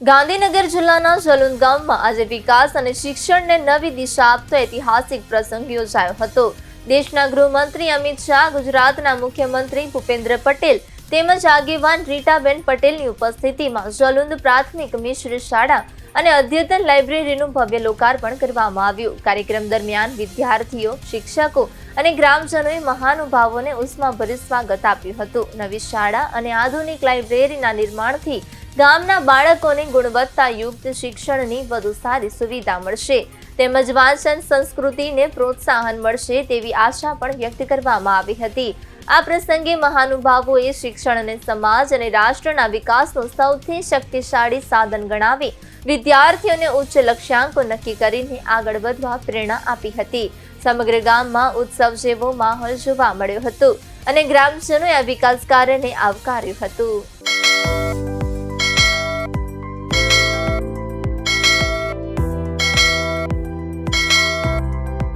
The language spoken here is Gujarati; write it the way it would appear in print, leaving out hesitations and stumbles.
ગાંધીનગર જિલ્લાના જલુંદ ગામમાં આજે વિકાસ અને શિક્ષણને નવી દિશા આપતો ઐતિહાસિક પ્રસંગ યોજાયો હતો। દેશના ગૃહમંત્રી અમિત શાહ, ગુજરાતના મુખ્યમંત્રી ભૂપેન્દ્ર પટેલ તેમજ આગેવાન રીટાબેન પટેલની ઉપસ્થિતિમાં જલુંદ પ્રાથમિક મિશ્ર શાળા અને અદ્યતન લાઇબ્રેરીનું ભવ્ય લોકાર્પણ કરવામાં આવ્યું। કાર્યક્રમ દરમિયાન વિદ્યાર્થીઓ, શિક્ષકો અને ગ્રામજનોએ મહાનુભાવોને ઉષ્માભર્યું સ્વાગત આપ્યું હતું। નવી શાળા અને આધુનિક લાઇબ્રેરીના નિર્માણથી ગામના બાળકોને ગુણવત્તાયુક્ત શિક્ષણની વધુ સારી સુવિધા મળશે તેમજ વાંચન સંસ્કૃતિને પ્રોત્સાહન મળશે તેવી આશા પણ વ્યક્ત કરવામાં આવી હતી। આ પ્રસંગે મહાનુભાવોએ શિક્ષણને સમાજ અને રાષ્ટ્રના વિકાસનું સૌથી શક્તિશાળી સાધન ગણાવી વિદ્યાર્થીઓને ઉચ્ચ લક્ષ્યાંકો નક્કી કરીને આગળ વધવા પ્રેરણા આપી હતી। સમગ્ર ગામમાં ઉત્સવ જેવો માહોલ જોવા મળ્યો હતો અને ગ્રામજનોએ આ વિકાસ કાર્યને આવકાર્યું હતું।